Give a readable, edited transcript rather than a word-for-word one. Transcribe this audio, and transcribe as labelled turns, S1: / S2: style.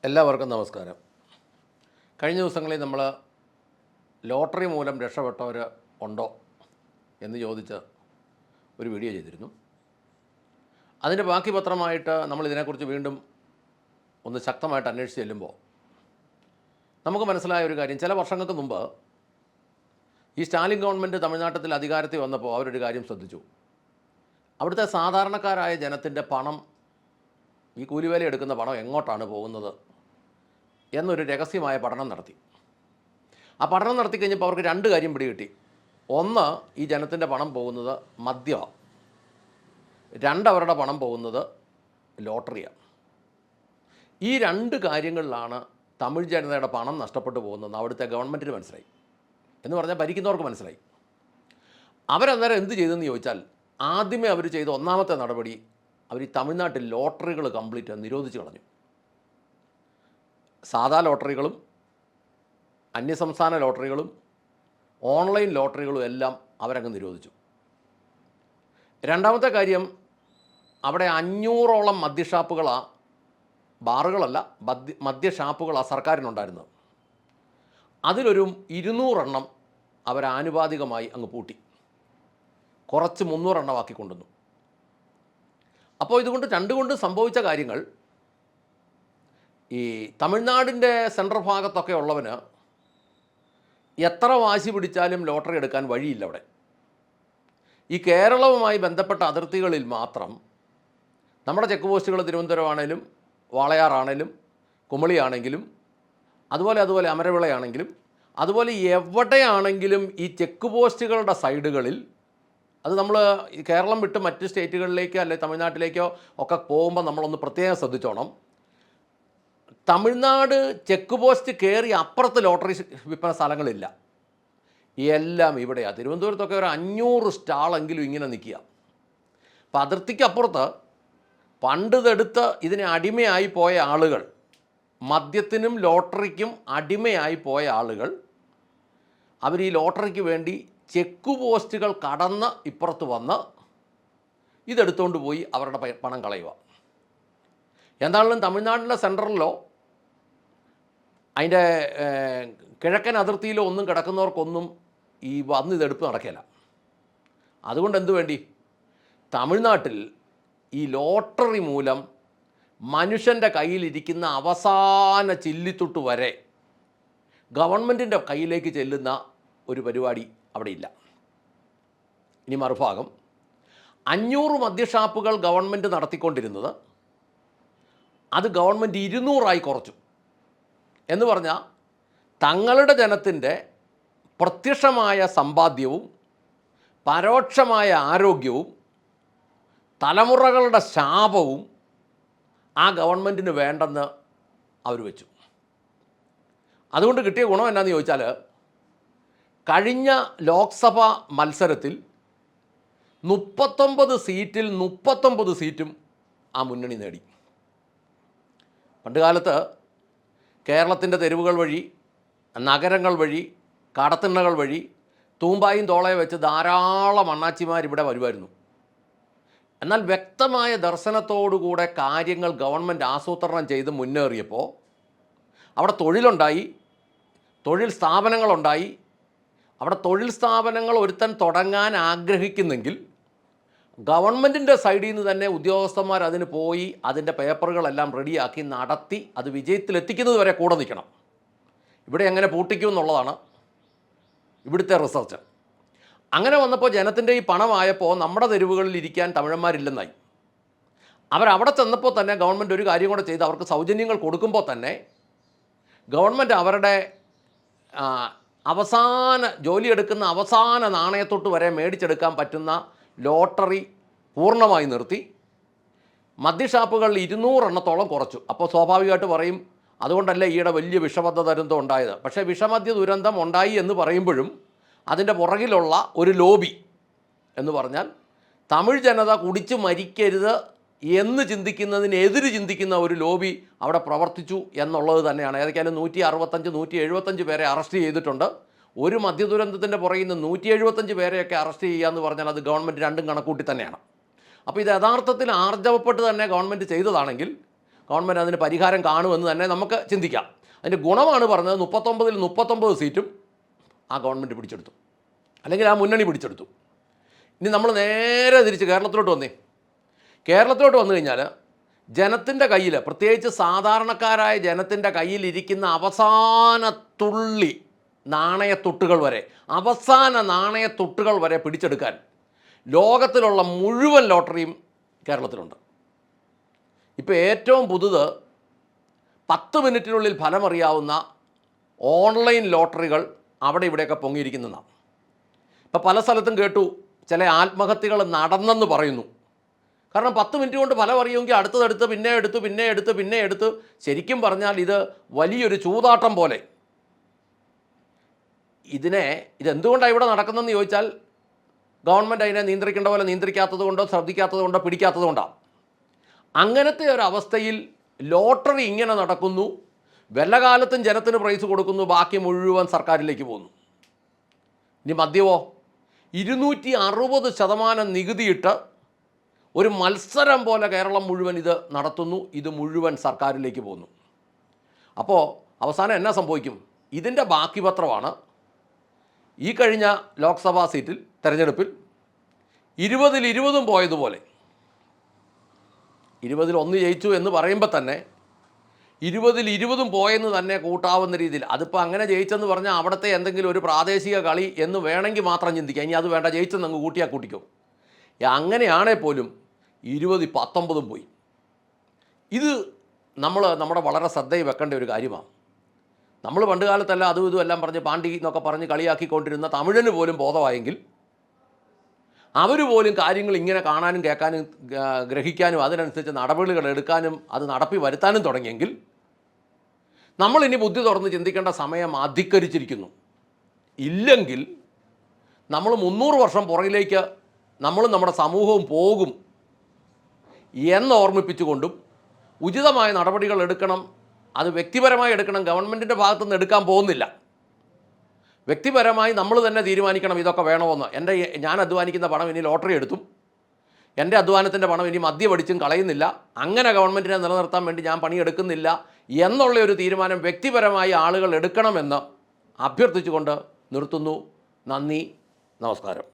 S1: എല്ലാവർക്കും നമസ്കാരം. കഴിഞ്ഞ ദിവസങ്ങളിൽ നമ്മൾ ലോട്ടറി മൂലം രക്ഷപ്പെട്ടവർ ഉണ്ടോ എന്ന് ചോദിച്ച് ഒരു വീഡിയോ ചെയ്തിരുന്നു. അതിൻ്റെ ബാക്കി പത്രമായിട്ട് നമ്മൾ ഇതിനെക്കുറിച്ച് വീണ്ടും ഒന്ന് ശക്തമായിട്ട് അന്വേഷിച്ച് ചെല്ലുമ്പോൾ നമുക്ക് മനസ്സിലായ ഒരു കാര്യം, ചില വർഷങ്ങൾക്ക് മുമ്പ് ഈ സ്റ്റാലിൻ ഗവൺമെൻറ് തമിഴ്നാട്ടിൽ അധികാരത്തിൽ വന്നപ്പോൾ അവരൊരു കാര്യം ശ്രദ്ധിച്ചു. അവിടുത്തെ സാധാരണക്കാരായ ജനത്തിൻ്റെ പണം, ഈ കൂലിവേല എടുക്കുന്ന പണം എങ്ങോട്ടാണ് പോകുന്നത് എന്നൊരു രഹസ്യമായ പഠനം നടത്തി. ആ പഠനം നടത്തി കഴിഞ്ഞപ്പോൾ അവർക്ക് രണ്ട് കാര്യം പിടികിട്ടി. ഒന്ന്, ഈ ജനത്തിൻ്റെ പണം പോകുന്നത് മദ്യമാണ്. രണ്ട്, അവരുടെ പണം പോകുന്നത് ലോട്ടറിയാണ്. ഈ രണ്ട് കാര്യങ്ങളിലാണ് തമിഴ് ജനതയുടെ പണം നഷ്ടപ്പെട്ടു പോകുന്നതെന്ന് അവിടുത്തെ ഗവൺമെൻറ്റിന് മനസ്സിലായി. എന്ന് പറഞ്ഞാൽ ഭരിക്കുന്നവർക്ക് മനസ്സിലായി. അവരന്നേരം എന്ത് ചെയ്തെന്ന് ചോദിച്ചാൽ, ആദ്യമേ അവർ ചെയ്ത ഒന്നാമത്തെ നടപടി, അവർ ഈ തമിഴ്നാട്ടിൽ ലോട്ടറികൾ കംപ്ലീറ്റ് നിരോധിച്ച് കളഞ്ഞു. സാധാ ലോട്ടറികളും അന്യസംസ്ഥാന ലോട്ടറികളും ഓൺലൈൻ ലോട്ടറികളും എല്ലാം അവരങ്ങ് നിരോധിച്ചു. രണ്ടാമത്തെ കാര്യം, അവിടെ 500ഓളം മദ്യഷാപ്പുകളാണ്, ബാറുകളല്ല, മദ്യഷാപ്പുകളാണ് സർക്കാരിനുണ്ടായിരുന്നത്. അതിലൊരു 200 എണ്ണം അവരാനുപാതികമായി അങ്ങ് പൂട്ടി, കുറച്ച് 300 എണ്ണമാക്കി കൊണ്ടുവന്നു. അപ്പോൾ ഇതുകൊണ്ട് രണ്ടുകൊണ്ട് സംഭവിച്ച കാര്യങ്ങൾ, ഈ തമിഴ്നാടിൻ്റെ സെൻട്രൽ ഭാഗത്തൊക്കെ ഉള്ളവന് എത്ര വാശി പിടിച്ചാലും ലോട്ടറി എടുക്കാൻ വഴിയില്ല. അവിടെ ഈ കേരളവുമായി ബന്ധപ്പെട്ട അതിർത്തികളിൽ മാത്രം നമ്മുടെ ചെക്ക് പോസ്റ്റുകൾ തിരുവനന്തപുരമാണേലും വാളയാറാണേലും കുമളിയാണെങ്കിലും അതുപോലെ അമരവിളയാണെങ്കിലും അതുപോലെ എവിടെയാണെങ്കിലും ഈ ചെക്ക് പോസ്റ്റുകളുടെ സൈഡുകളിൽ, അത് നമ്മൾ കേരളം വിട്ട് മറ്റ് സ്റ്റേറ്റുകളിലേക്കോ അല്ലെങ്കിൽ തമിഴ്നാട്ടിലേക്കോ ഒക്കെ പോകുമ്പോൾ നമ്മളൊന്ന് പ്രത്യേകം ശ്രദ്ധിച്ചോണം. തമിഴ്നാട് ചെക്ക് പോസ്റ്റ് കയറി അപ്പുറത്ത് ലോട്ടറി വിൽപ്പന സ്ഥലങ്ങളില്ല, എല്ലാം ഇവിടെയാണ്. തിരുവനന്തപുരത്തൊക്കെ ഒരു 500 സ്റ്റാളെങ്കിലും ഇങ്ങനെ നിൽക്കുക. അപ്പം അതിർത്തിക്കപ്പുറത്ത് പണ്ട് ഇതെടുത്ത് ഇതിന് അടിമയായി പോയ ആളുകൾ, മദ്യത്തിനും ലോട്ടറിക്കും അടിമയായി പോയ ആളുകൾ, അവർ ഈ ലോട്ടറിക്ക് വേണ്ടി ചെക്ക് പോസ്റ്റുകൾ കടന്ന് ഇപ്പുറത്ത് വന്ന് ഇതെടുത്തുകൊണ്ട് പോയി അവരുടെ പണം കളയുക. എന്താണെങ്കിലും തമിഴ്നാട്ടിലെ സെൻട്രലിലോ അതിൻ്റെ കിഴക്കൻ അതിർത്തിയിലോ ഒന്നും കിടക്കുന്നവർക്കൊന്നും ഈ വന്ന് ഇതെടുപ്പ് നടക്കില്ല. അതുകൊണ്ട് എന്തു വേണ്ടി, തമിഴ്നാട്ടിൽ ഈ ലോട്ടറി മൂലം മനുഷ്യൻ്റെ കയ്യിലിരിക്കുന്ന അവസാന ചില്ലിത്തുട്ട് വരെ ഗവൺമെൻറ്റിൻ്റെ കയ്യിലേക്ക് ചെല്ലുന്ന ഒരു പരിപാടി അവിടെ ഇല്ല. ഇനി മറുഭാഗം, 500 മദ്യഷാപ്പുകൾ ഗവൺമെൻറ് നടത്തിക്കൊണ്ടിരുന്നത് അത് ഗവൺമെൻറ് 200 കുറച്ചു. എന്ന് പറഞ്ഞാൽ തങ്ങളുടെ ജനത്തിൻ്റെ പ്രത്യക്ഷമായ സമ്പാദ്യവും പരോക്ഷമായ ആരോഗ്യവും തലമുറകളുടെ ശാപവും ആ ഗവൺമെൻറ്റിന് വേണ്ടെന്ന് അവർ വെച്ചു. അതുകൊണ്ട് കിട്ടിയ ഗുണം എന്നാന്ന് ചോദിച്ചാൽ, കഴിഞ്ഞ ലോക്സഭാ മത്സരത്തിൽ 39 സീറ്റിൽ 39 സീറ്റും ആ മുന്നണി നേടി. പണ്ട് കാലത്ത് കേരളത്തിൻ്റെ തെരുവുകൾ വഴി, നഗരങ്ങൾ വഴി, കടത്തിണ്ണകൾ വഴി തൂമ്പായും തോളയെ വെച്ച് ധാരാളം അണ്ണാച്ചിമാർ ഇവിടെ വരുമായിരുന്നു. എന്നാൽ വ്യക്തമായ ദർശനത്തോടുകൂടെ കാര്യങ്ങൾ ഗവൺമെൻറ് ആസൂത്രണം ചെയ്ത് മുന്നേറിയപ്പോൾ അവിടെ തൊഴിലുണ്ടായി, തൊഴിൽ സ്ഥാപനങ്ങളുണ്ടായി. അവിടെ തൊഴിൽ സ്ഥാപനങ്ങൾ ഒരുത്തൻ തുടങ്ങാൻ ആഗ്രഹിക്കുന്നെങ്കിൽ ഗവൺമെൻറ്റിൻ്റെ സൈഡിൽ നിന്ന് തന്നെ ഉദ്യോഗസ്ഥന്മാർ അതിന് പോയി അതിൻ്റെ പേപ്പറുകളെല്ലാം റെഡിയാക്കി നടത്തി അത് വിജയത്തിലെത്തിക്കുന്നത് വരെ കൂടെ നിൽക്കണം. ഇവിടെ എങ്ങനെ പൂട്ടിക്കും എന്നുള്ളതാണ് ഇവിടുത്തെ റിസർച്ച്. അങ്ങനെ വന്നപ്പോൾ ജനത്തിൻ്റെ ഈ പണമായപ്പോൾ നമ്മുടെ തെരുവുകളിൽ ഇരിക്കാൻ തമിഴന്മാരില്ലെന്നായി. അവരവിടെ ചെന്നപ്പോൾ തന്നെ ഗവൺമെൻറ് ഒരു കാര്യം കൂടെ ചെയ്ത്, അവർക്ക് സൗജന്യങ്ങൾ കൊടുക്കുമ്പോൾ തന്നെ ഗവൺമെൻറ് അവരുടെ അവസാന ജോലിയെടുക്കുന്ന അവസാന നാണയത്തൊട്ട് വരെ മേടിച്ചെടുക്കാൻ പറ്റുന്ന ലോട്ടറി പൂർണ്ണമായി നിർത്തി. മദ്യഷാപ്പുകളിൽ 200 എണ്ണത്തോളം കുറച്ചു. അപ്പോൾ സ്വാഭാവികമായിട്ട് പറയും, അതുകൊണ്ടല്ലേ ഈയിടെ വലിയ വിഷമദ്യ ദുരന്തം ഉണ്ടായത്. പക്ഷേ വിഷമദ്യ ദുരന്തം ഉണ്ടായി എന്ന് പറയുമ്പോഴും അതിൻ്റെ പുറകിലുള്ള ഒരു ലോബി എന്ന് പറഞ്ഞാൽ തമിഴ് ജനത കുടിച്ച് മരിക്കരുത് എന്ന് ചിന്തിക്കുന്നതിനെതിര് ചിന്തിക്കുന്ന ഒരു ലോബി അവിടെ പ്രവർത്തിച്ചു എന്നുള്ളത് തന്നെയാണ്. ഏതൊക്കെയാലും 165-175 പേരെ അറസ്റ്റ് ചെയ്തിട്ടുണ്ട്. ഒരു മദ്യദുരന്തത്തിൻ്റെ പുറകിൽ നിന്ന് 175 പേരെയൊക്കെ അറസ്റ്റ് ചെയ്യുക എന്ന് പറഞ്ഞാൽ അത് ഗവൺമെൻറ് രണ്ടും കണക്കൂട്ടി തന്നെയാണ്. അപ്പോൾ ഇത് യഥാർത്ഥത്തിൽ ആർജവപ്പെട്ട് തന്നെ ഗവൺമെൻറ് ചെയ്തതാണെങ്കിൽ ഗവൺമെൻറ് അതിന് പരിഹാരം കാണുമെന്ന് തന്നെ നമുക്ക് ചിന്തിക്കാം. അതിൻ്റെ ഗുണമാണ് പറഞ്ഞത്. 39 സീറ്റും ആ ഗവൺമെൻറ് പിടിച്ചെടുത്തു, അല്ലെങ്കിൽ ആ മുന്നണി പിടിച്ചെടുത്തു. ഇനി നമ്മൾ നേരെ തിരിച്ച് കേരളത്തിലോട്ട് വന്നേ. കേരളത്തിലോട്ട് വന്നു കഴിഞ്ഞാൽ ജനത്തിൻ്റെ കയ്യിൽ, പ്രത്യേകിച്ച് സാധാരണക്കാരായ ജനത്തിൻ്റെ കയ്യിലിരിക്കുന്ന അവസാന തുള്ളി നാണയത്തൊട്ടുകൾ വരെ, അവസാന നാണയത്തൊട്ടുകൾ വരെ പിടിച്ചെടുക്കാൻ ലോകത്തിലുള്ള മുഴുവൻ ലോട്ടറിയും കേരളത്തിലുണ്ട്. ഇപ്പോൾ ഏറ്റവും പുതുത് 10 മിനിറ്റിനുള്ളിൽ ഫലമറിയാവുന്ന ഓൺലൈൻ ലോട്ടറികൾ അവിടെ ഇവിടെയൊക്കെ പൊങ്ങിയിരിക്കുന്നതാണ്. ഇപ്പോൾ പല സ്ഥലത്തും കേട്ടു ചില ആത്മഹത്യകൾ നടന്നെന്ന് പറയുന്നു. കാരണം 10 മിനിറ്റ് കൊണ്ട് ഫലം അറിയുമെങ്കിൽ അടുത്തതെടുത്ത് പിന്നെ എടുത്ത് ശരിക്കും പറഞ്ഞാൽ ഇത് വലിയൊരു ചൂതാട്ടം പോലെ. ഇതെന്തുകൊണ്ടാണ് ഇവിടെ നടക്കുന്നതെന്ന് ചോദിച്ചാൽ ഗവൺമെൻറ് അതിനെ നിയന്ത്രിക്കേണ്ട പോലെ നിയന്ത്രിക്കാത്തത് കൊണ്ടോ ശ്രദ്ധിക്കാത്തത് കൊണ്ടോ പിടിക്കാത്തത് കൊണ്ടാണ്. അങ്ങനത്തെ ഒരവസ്ഥയിൽ ലോട്ടറി ഇങ്ങനെ നടക്കുന്നു. വെള്ളകാലത്തും ജനത്തിന് പ്രൈസ് കൊടുക്കുന്നു, ബാക്കി മുഴുവൻ സർക്കാരിലേക്ക് പോകുന്നു. ഇനി മദ്യമോ 260% നികുതിയിട്ട് ഒരു മത്സരം പോലെ കേരളം മുഴുവൻ ഇത് നടത്തുന്നു. ഇത് മുഴുവൻ സർക്കാരിലേക്ക് പോകുന്നു. അപ്പോൾ അവസാനം എന്നാ സംഭവിക്കും? ഇതിൻ്റെ ബാക്കി പത്രമാണ് ഈ കഴിഞ്ഞ ലോക്സഭാ സീറ്റിൽ തെരഞ്ഞെടുപ്പിൽ 20-20 പോയതുപോലെ. 20-1 ജയിച്ചു എന്ന് പറയുമ്പോൾ തന്നെ 20-20 പോയെന്ന് തന്നെ കൂട്ടാവുന്ന രീതിയിൽ. അതിപ്പോൾ അങ്ങനെ ജയിച്ചെന്ന് പറഞ്ഞാൽ അവിടുത്തെ എന്തെങ്കിലും ഒരു പ്രാദേശിക കളി എന്ന് വേണമെങ്കിൽ മാത്രം ചിന്തിക്കാം. ഇനി അത് വേണ്ട, ജയിച്ചെന്ന് അങ്ങ് കൂട്ടിയാൽ കൂട്ടിക്കോ. അങ്ങനെയാണെങ്കിൽ പോലും 20-19 പോയി. ഇത് നമ്മുടെ വളരെ ശ്രദ്ധയിൽ വെക്കേണ്ട ഒരു കാര്യമാണ്. നമ്മൾ പണ്ട് കാലത്തല്ല അതും ഇതും എല്ലാം പറഞ്ഞ് പാണ്ടി എന്നൊക്കെ പറഞ്ഞ് കളിയാക്കിക്കൊണ്ടിരുന്ന തമിഴന് പോലും ബോധമായെങ്കിൽ, അവർ പോലും കാര്യങ്ങൾ ഇങ്ങനെ കാണാനും കേൾക്കാനും ഗ്രഹിക്കാനും അതിനനുസരിച്ച് നടപടികൾ എടുക്കാനും അത് നടപ്പി വരുത്താനും തുടങ്ങിയെങ്കിൽ നമ്മളിനി ബുദ്ധി തുറന്ന് ചിന്തിക്കേണ്ട സമയം അധികരിച്ചിരിക്കുന്നു. ഇല്ലെങ്കിൽ നമ്മൾ 300 വർഷം പുറകിലേക്ക് നമ്മളും നമ്മുടെ സമൂഹവും പോകും എന്ന് ഓർമ്മിപ്പിച്ചുകൊണ്ടും, ഉചിതമായ നടപടികൾ എടുക്കണം, അത് വ്യക്തിപരമായി എടുക്കണം, ഗവൺമെൻറ്റിൻ്റെ ഭാഗത്തുനിന്ന് എടുക്കാൻ പോകുന്നില്ല. വ്യക്തിപരമായി നമ്മൾ തന്നെ തീരുമാനിക്കണം ഇതൊക്കെ വേണമെന്ന്. ഞാൻ അധ്വാനിക്കുന്ന പണം ഇനി ലോട്ടറി എടുത്തും എൻ്റെ അധ്വാനത്തിൻ്റെ പണം ഇനി മദ്യമടിച്ചും കളയുന്നില്ല, അങ്ങനെ ഗവൺമെൻറ്റിനെ നിലനിർത്താൻ വേണ്ടി ഞാൻ പണിയെടുക്കുന്നില്ല എന്നുള്ള ഒരു തീരുമാനം വ്യക്തിപരമായി ആളുകൾ എടുക്കണമെന്ന് അഭ്യർത്ഥിച്ചുകൊണ്ട് നിർത്തുന്നു. നന്ദി, നമസ്കാരം.